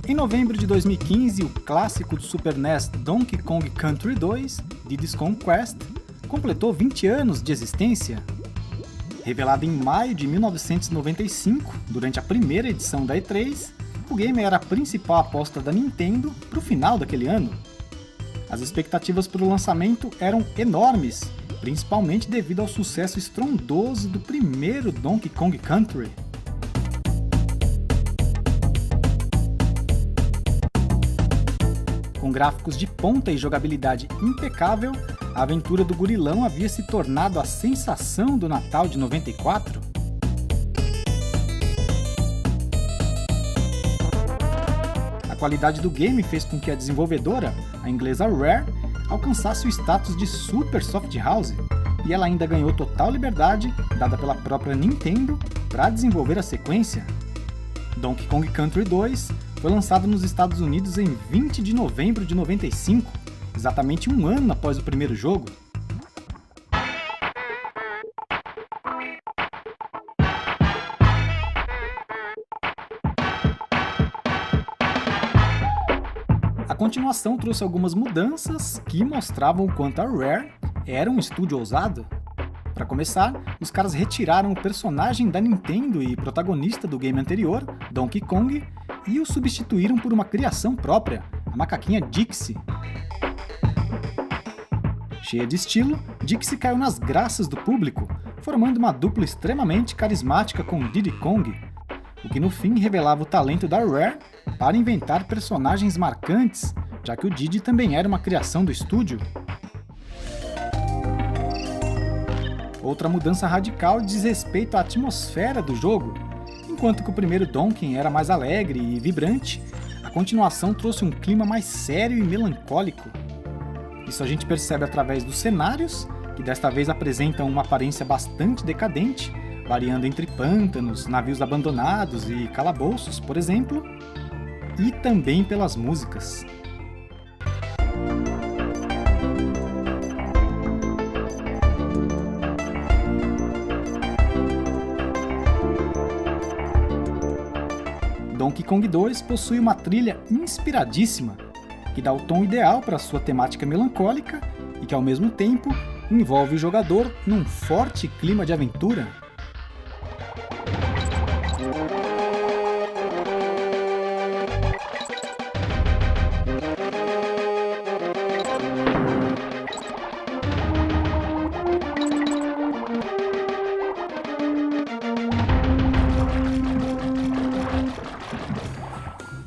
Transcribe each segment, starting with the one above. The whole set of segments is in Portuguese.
Em novembro de 2015, o clássico do Super NES Donkey Kong Country 2, Diddy's Kong Quest, completou 20 anos de existência. Revelado em maio de 1995, durante a primeira edição da E3, o game era a principal aposta da Nintendo para o final daquele ano. As expectativas para o lançamento eram enormes, principalmente devido ao sucesso estrondoso do primeiro Donkey Kong Country. Com gráficos de ponta e jogabilidade impecável, a aventura do gorilão havia se tornado a sensação do Natal de 94. A qualidade do game fez com que a desenvolvedora, a inglesa Rare, alcançasse o status de Super Soft House, e ela ainda ganhou total liberdade, dada pela própria Nintendo, para desenvolver a sequência. Donkey Kong Country 2 foi lançado nos Estados Unidos em 20 de novembro de 95, exatamente um ano após o primeiro jogo. A continuação trouxe algumas mudanças que mostravam o quanto a Rare era um estúdio ousado. Para começar, os caras retiraram o personagem da Nintendo e protagonista do game anterior, Donkey Kong, e o substituíram por uma criação própria, a macaquinha Dixie. Cheia de estilo, Dixie caiu nas graças do público, formando uma dupla extremamente carismática com Diddy Kong, o que no fim revelava o talento da Rare para inventar personagens marcantes, já que o Diddy também era uma criação do estúdio. Outra mudança radical diz respeito à atmosfera do jogo. Enquanto que o primeiro Donkey era mais alegre e vibrante, a continuação trouxe um clima mais sério e melancólico. Isso a gente percebe através dos cenários, que desta vez apresentam uma aparência bastante decadente, variando entre pântanos, navios abandonados e calabouços, por exemplo, e também pelas músicas. Donkey Kong 2 possui uma trilha inspiradíssima, que dá o tom ideal para sua temática melancólica e que, ao mesmo tempo, envolve o jogador num forte clima de aventura.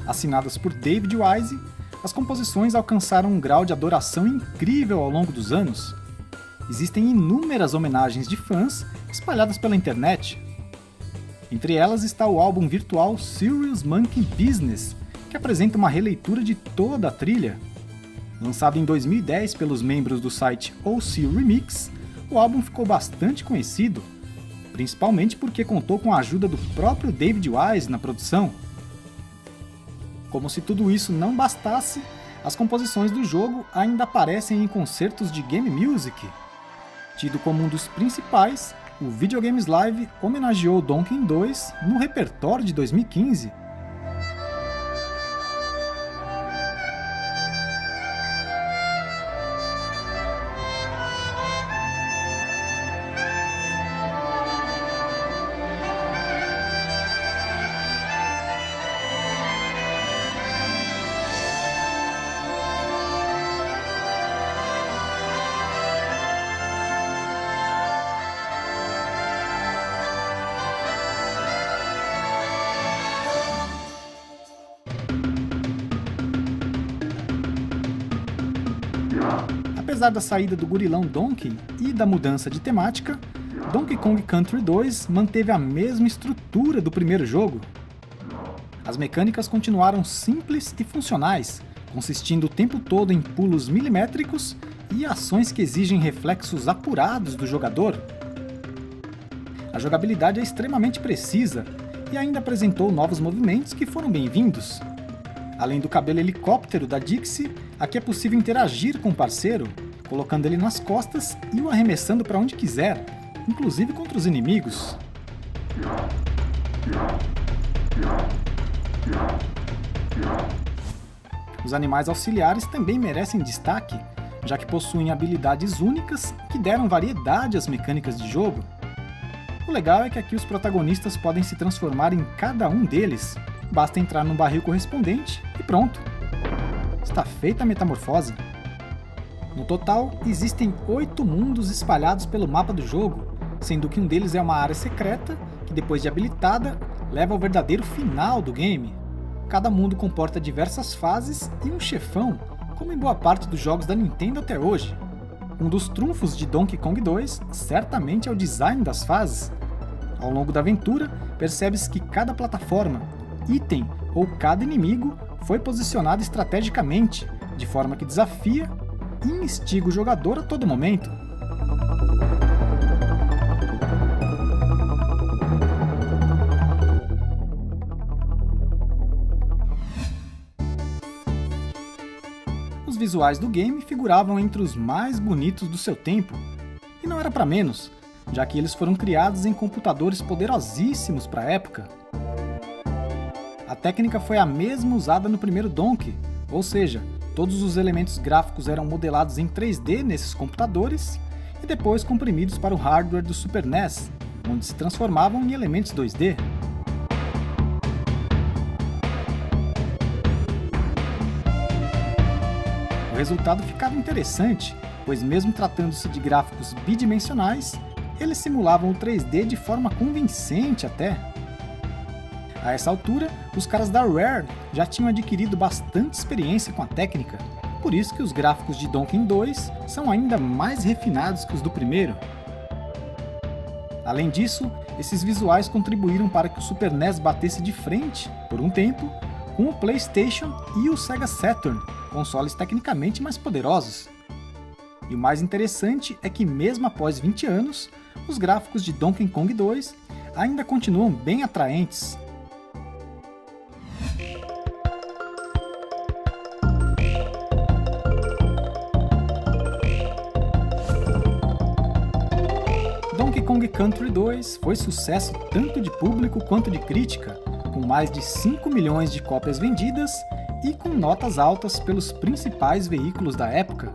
Assinadas por David Wise, as composições alcançaram um grau de adoração incrível ao longo dos anos. Existem inúmeras homenagens de fãs espalhadas pela internet. Entre elas está o álbum virtual Serious Monkey Business, que apresenta uma releitura de toda a trilha. Lançado em 2010 pelos membros do site OC Remix, o álbum ficou bastante conhecido, principalmente porque contou com a ajuda do próprio David Wise na produção. Como se tudo isso não bastasse, as composições do jogo ainda aparecem em concertos de game music. Tido como um dos principais, o Video Games Live homenageou Donkey 2 no repertório de 2015. Apesar da saída do gorilão Donkey e da mudança de temática, Donkey Kong Country 2 manteve a mesma estrutura do primeiro jogo. As mecânicas continuaram simples e funcionais, consistindo o tempo todo em pulos milimétricos e ações que exigem reflexos apurados do jogador. A jogabilidade é extremamente precisa e ainda apresentou novos movimentos que foram bem-vindos. Além do cabelo helicóptero da Dixie, aqui é possível interagir com o parceiro, colocando ele nas costas e o arremessando para onde quiser, inclusive contra os inimigos. Os animais auxiliares também merecem destaque, já que possuem habilidades únicas que deram variedade às mecânicas de jogo. O legal é que aqui os protagonistas podem se transformar em cada um deles, basta entrar no barril correspondente e pronto! Está feita a metamorfose. No total, existem 8 mundos espalhados pelo mapa do jogo, sendo que um deles é uma área secreta, que depois de habilitada, leva ao verdadeiro final do game. Cada mundo comporta diversas fases e um chefão, como em boa parte dos jogos da Nintendo até hoje. Um dos trunfos de Donkey Kong 2 certamente é o design das fases. Ao longo da aventura, percebe-se que cada plataforma, item ou cada inimigo foi posicionado estrategicamente, de forma que desafia e instiga o jogador a todo momento. Os visuais do game figuravam entre os mais bonitos do seu tempo, e não era para menos, já que eles foram criados em computadores poderosíssimos para a época. A técnica foi a mesma usada no primeiro Donkey, ou seja, todos os elementos gráficos eram modelados em 3D nesses computadores e depois comprimidos para o hardware do Super NES, onde se transformavam em elementos 2D. O resultado ficava interessante, pois mesmo tratando-se de gráficos bidimensionais, eles simulavam o 3D de forma convincente até. A essa altura, os caras da Rare já tinham adquirido bastante experiência com a técnica, por isso que os gráficos de Donkey 2 são ainda mais refinados que os do primeiro. Além disso, esses visuais contribuíram para que o Super NES batesse de frente, por um tempo, com o PlayStation e o Sega Saturn, consoles tecnicamente mais poderosos. E o mais interessante é que mesmo após 20 anos, os gráficos de Donkey Kong 2 ainda continuam bem atraentes. Donkey Kong Country 2 foi sucesso tanto de público quanto de crítica, com mais de 5 milhões de cópias vendidas e com notas altas pelos principais veículos da época.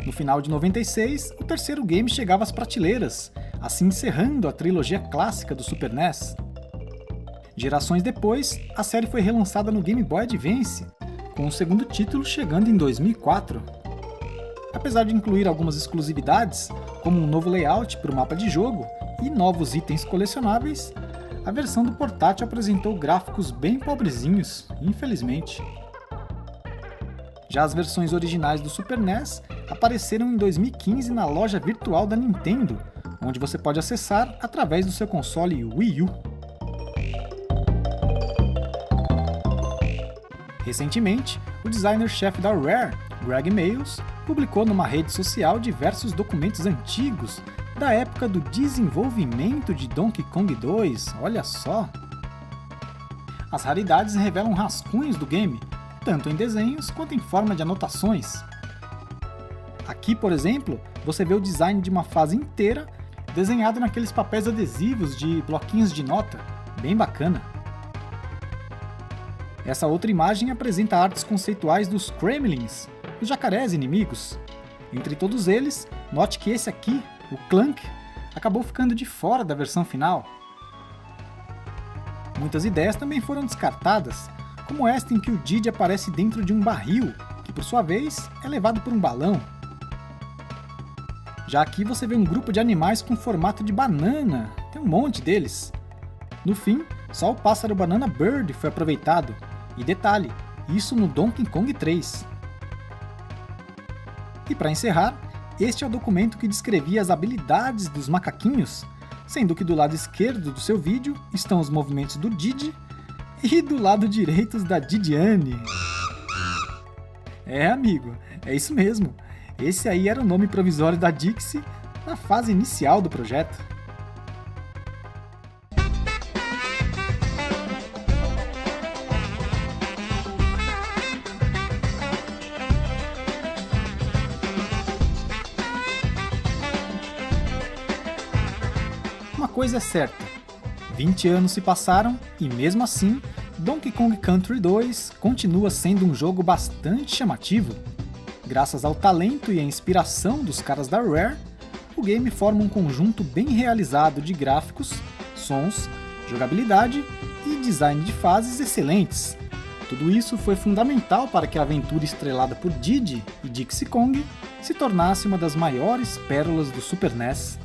No final de 96, o terceiro game chegava às prateleiras, assim encerrando a trilogia clássica do Super NES. Gerações depois, a série foi relançada no Game Boy Advance, com o segundo título chegando em 2004. Apesar de incluir algumas exclusividades, como um novo layout para o mapa de jogo e novos itens colecionáveis, a versão do portátil apresentou gráficos bem pobrezinhos, infelizmente. Já as versões originais do Super NES apareceram em 2015 na loja virtual da Nintendo, onde você pode acessar através do seu console Wii U. Recentemente, o designer-chefe da Rare, Greg Mayles, publicou numa rede social diversos documentos antigos da época do desenvolvimento de Donkey Kong 2, olha só! As raridades revelam rascunhos do game, tanto em desenhos quanto em forma de anotações. Aqui, por exemplo, você vê o design de uma fase inteira desenhado naqueles papéis adesivos de bloquinhos de nota, bem bacana. Essa outra imagem apresenta artes conceituais dos Kremlins, os jacarés inimigos. Entre todos eles, note que esse aqui, o Clank, acabou ficando de fora da versão final. Muitas ideias também foram descartadas, como esta em que o Diddy aparece dentro de um barril, que por sua vez é levado por um balão. Já aqui você vê um grupo de animais com formato de banana, tem um monte deles. No fim, só o pássaro Banana Bird foi aproveitado, e detalhe, isso no Donkey Kong 3. E para encerrar, este é o documento que descrevia as habilidades dos macaquinhos, sendo que do lado esquerdo do seu vídeo estão os movimentos do Diddy e do lado direito os da Didiane. É, amigo, é isso mesmo. Esse aí era o nome provisório da Dixie na fase inicial do projeto. Uma coisa é certa, 20 anos se passaram e mesmo assim, Donkey Kong Country 2 continua sendo um jogo bastante chamativo. Graças ao talento e à inspiração dos caras da Rare, o game forma um conjunto bem realizado de gráficos, sons, jogabilidade e design de fases excelentes. Tudo isso foi fundamental para que a aventura estrelada por Diddy e Dixie Kong se tornasse uma das maiores pérolas do Super NES.